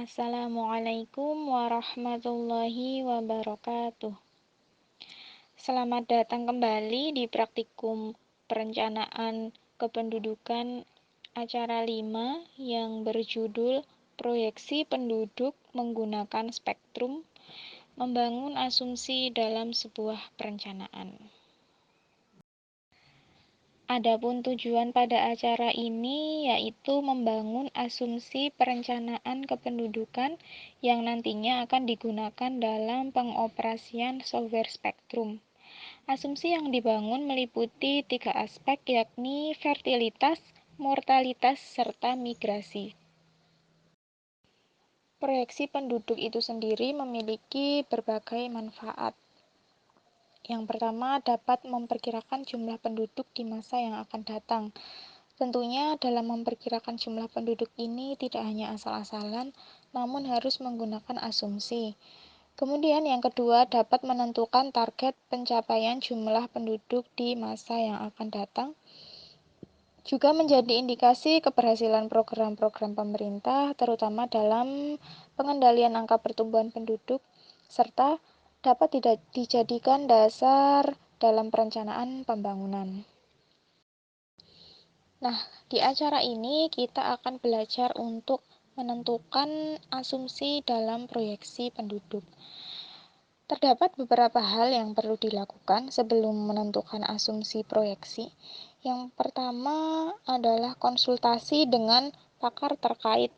Assalamualaikum warahmatullahi wabarakatuh. Selamat datang kembali di praktikum perencanaan kependudukan acara 5 yang berjudul Proyeksi Penduduk Menggunakan Spektrum, Membangun Asumsi dalam Sebuah Perencanaan. Adapun tujuan pada acara ini yaitu membangun asumsi perencanaan kependudukan yang nantinya akan digunakan dalam pengoperasian software Spektrum. Asumsi yang dibangun meliputi 3 aspek yakni fertilitas, mortalitas, serta migrasi. Proyeksi penduduk itu sendiri memiliki berbagai manfaat. Yang pertama, dapat memperkirakan jumlah penduduk di masa yang akan datang. Tentunya dalam memperkirakan jumlah penduduk ini tidak hanya asal-asalan, namun harus menggunakan asumsi. Kemudian yang kedua, dapat menentukan target pencapaian jumlah penduduk di masa yang akan datang. Juga menjadi indikasi keberhasilan program-program pemerintah, terutama dalam pengendalian angka pertumbuhan penduduk, serta dapat dijadikan dasar dalam perencanaan pembangunan. Nah, di acara ini kita akan belajar untuk menentukan asumsi dalam proyeksi penduduk. Terdapat beberapa hal yang perlu dilakukan sebelum menentukan asumsi proyeksi. Yang pertama adalah konsultasi dengan pakar terkait.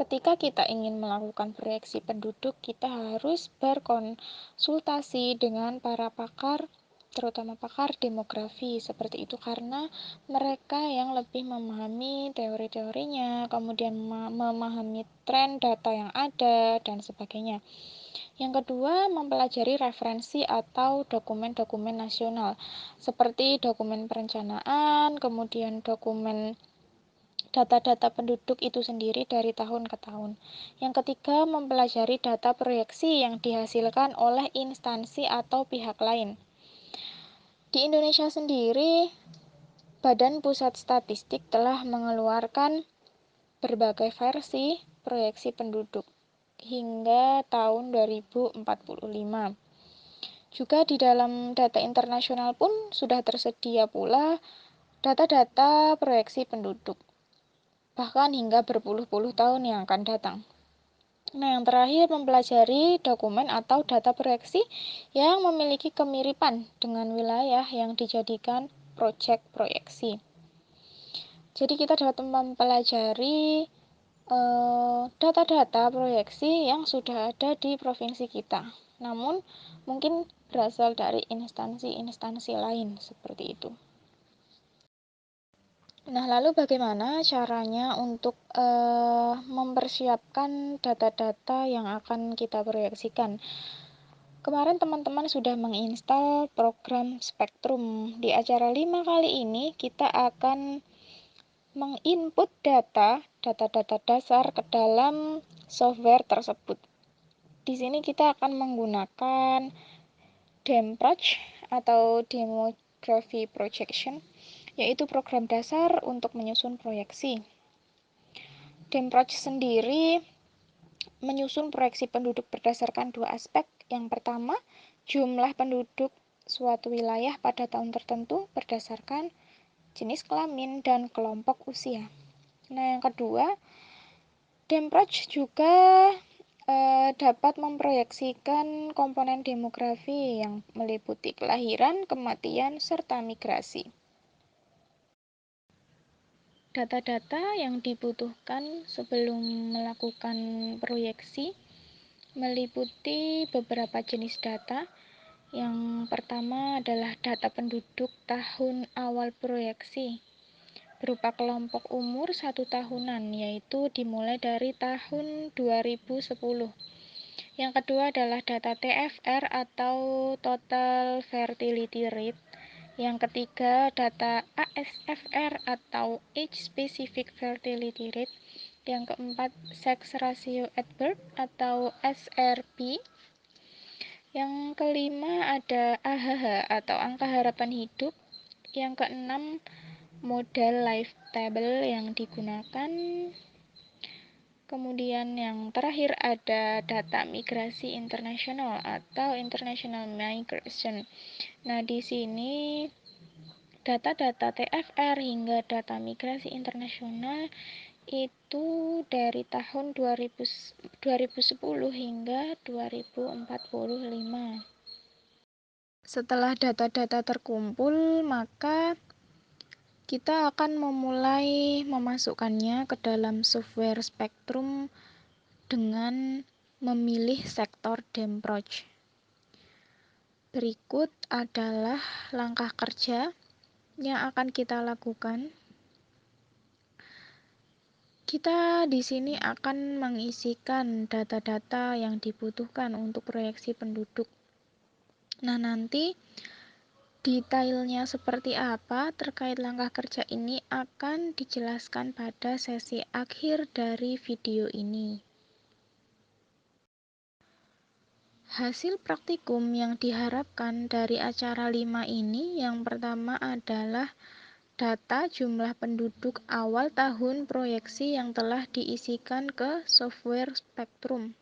Ketika kita ingin melakukan proyeksi penduduk, kita harus berkonsultasi dengan para pakar, terutama pakar demografi seperti itu, karena mereka yang lebih memahami teori-teorinya, kemudian memahami tren data yang ada, dan sebagainya. Yang kedua, mempelajari referensi atau dokumen-dokumen nasional, seperti dokumen perencanaan, kemudian dokumen data-data penduduk itu sendiri dari tahun ke tahun. Yang ketiga, mempelajari data proyeksi yang dihasilkan oleh instansi atau pihak lain. Di Indonesia sendiri, Badan Pusat Statistik telah mengeluarkan berbagai versi proyeksi penduduk hingga tahun 2045. Juga di dalam data internasional pun sudah tersedia pula data-data proyeksi penduduk, bahkan hingga berpuluh-puluh tahun yang akan datang. Nah, yang terakhir, mempelajari dokumen atau data proyeksi yang memiliki kemiripan dengan wilayah yang dijadikan proyek proyeksi. Jadi kita dapat mempelajari data-data proyeksi yang sudah ada di provinsi kita, namun mungkin berasal dari instansi-instansi lain seperti itu. Nah, lalu bagaimana caranya untuk mempersiapkan data-data yang akan kita proyeksikan? Kemarin teman-teman sudah menginstal program Spektrum. Di acara 5 kali ini kita akan menginput data-data dasar ke dalam software tersebut. Di sini kita akan menggunakan DemProj atau Demography Projection, yaitu program dasar untuk menyusun proyeksi. DemProj sendiri menyusun proyeksi penduduk berdasarkan 2 aspek. Yang pertama, jumlah penduduk suatu wilayah pada tahun tertentu berdasarkan jenis kelamin dan kelompok usia. Nah, yang kedua, DemProj juga dapat memproyeksikan komponen demografi yang meliputi kelahiran, kematian, serta migrasi. Data-data yang dibutuhkan sebelum melakukan proyeksi meliputi beberapa jenis data. Yang pertama adalah data penduduk tahun awal proyeksi, berupa kelompok umur 1 tahunan, yaitu dimulai dari tahun 2010. Yang kedua adalah data TFR atau Total Fertility Rate. Yang ketiga, data ASFR atau Age Specific Fertility Rate. Yang keempat, Sex Ratio at Birth atau SRB. Yang kelima ada AHH atau angka harapan hidup. Yang keenam, modal life table yang digunakan. Kemudian yang terakhir ada data migrasi internasional atau international migration. Nah, di sini data-data TFR hingga data migrasi internasional itu dari tahun 2010 hingga 2045. Setelah data-data terkumpul, maka kita akan memulai memasukkannya ke dalam software Spectrum dengan memilih sektor Demproj. Berikut adalah langkah kerja yang akan kita lakukan. Kita di sini akan mengisikan data-data yang dibutuhkan untuk proyeksi penduduk. Nah, nanti detailnya seperti apa terkait langkah kerja ini akan dijelaskan pada sesi akhir dari video ini. Hasil praktikum yang diharapkan dari acara 5 ini yang pertama adalah data jumlah penduduk awal tahun proyeksi yang telah diisikan ke software Spectrum.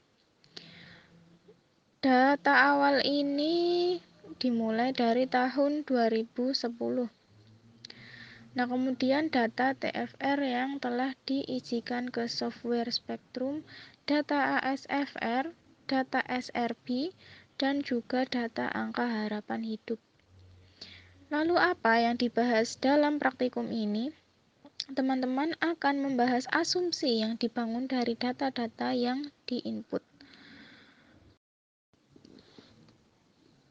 Data awal ini dimulai dari tahun 2010. Nah, kemudian data TFR yang telah diisikan ke software Spectrum, data ASFR, data SRB, dan juga data angka harapan hidup. Lalu apa yang dibahas dalam praktikum ini? Teman-teman akan membahas asumsi yang dibangun dari data-data yang diinput.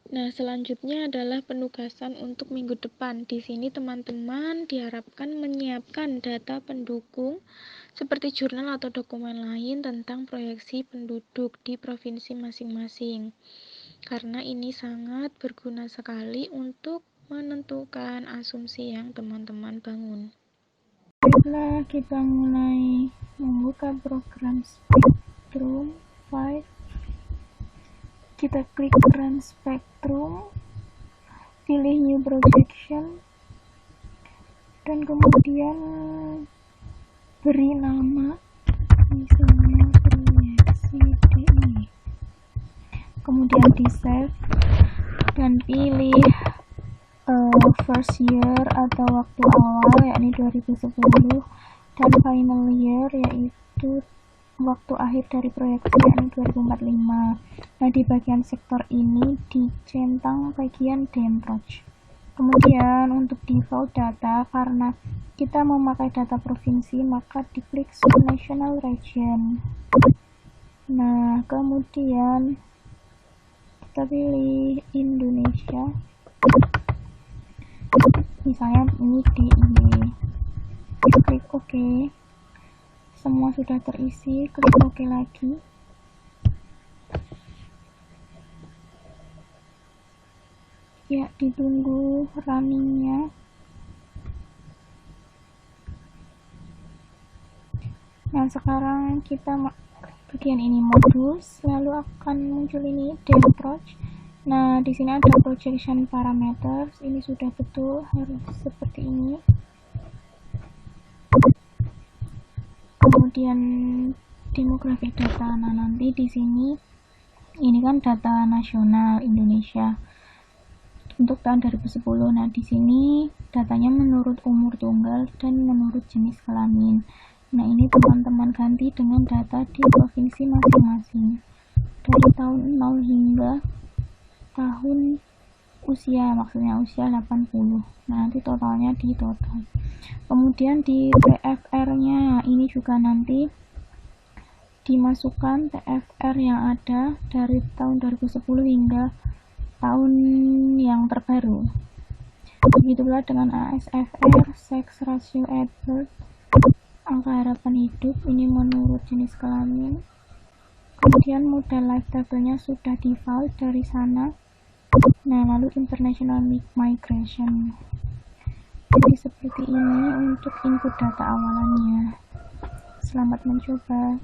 Nah, selanjutnya adalah penugasan untuk minggu depan. Di sini teman-teman diharapkan menyiapkan data pendukung seperti jurnal atau dokumen lain tentang proyeksi penduduk di provinsi masing-masing. Karena ini sangat berguna sekali untuk menentukan asumsi yang teman-teman bangun. Setelah kita mulai membuka program Spectrum 5, kita klik Run Spectrum, pilih New Projection, dan kemudian beri nama, misalnya proyeksi DI. Kemudian di save dan pilih first year atau waktu awal yakni 2010 dan final year yaitu waktu akhir dari proyeksi yakni 2045. Nah, di bagian sektor ini dicentang bagian Demproj. Kemudian untuk default data, karena kita memakai data provinsi, maka diklik National Region. Nah, kemudian kita pilih Indonesia. Misalnya ini DIY. Klik OK. Semua sudah terisi, klik OK lagi. Ya, ditunggu runningnya. Nah, sekarang kita bagian ini modus, lalu akan muncul ini Demproj. Nah, di sini ada projection parameters. Ini sudah betul, harus seperti ini. Kemudian demographic data. Nah, nanti di sini ini kan data nasional Indonesia untuk tahun 2010. Nah, di sini datanya menurut umur tunggal dan menurut jenis kelamin. Nah, ini teman-teman ganti dengan data di provinsi masing-masing. Dari tahun 0 hingga tahun usia, maksudnya usia 80. Nah, nanti totalnya di total. Kemudian di TFR-nya ini juga nanti dimasukkan TFR yang ada dari tahun 2010 hingga tahun yang terbaru. Begitulah dengan ASFR, sex ratio at birth, angka harapan hidup, ini menurut jenis kelamin. Kemudian model life table-nya sudah default dari sana. Nah, lalu international migration. Jadi seperti ini untuk input data awalannya. Selamat mencoba.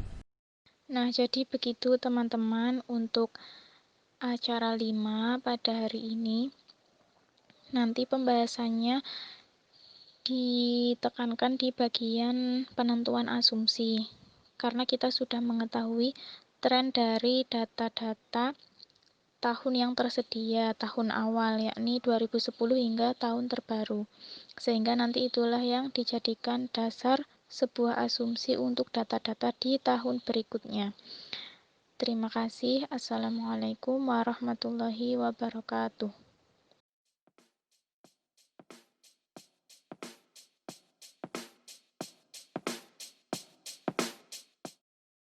Nah, jadi begitu teman-teman untuk acara 5 pada hari ini. Nanti pembahasannya ditekankan di bagian penentuan asumsi. karena kita sudah mengetahui tren dari data-data tahun yang tersedia, tahun awal, yakni 2010 hingga tahun terbaru. Sehingga nanti itulah yang dijadikan dasar sebuah asumsi untuk data-data di tahun berikutnya. Terima kasih. Assalamualaikum warahmatullahi wabarakatuh.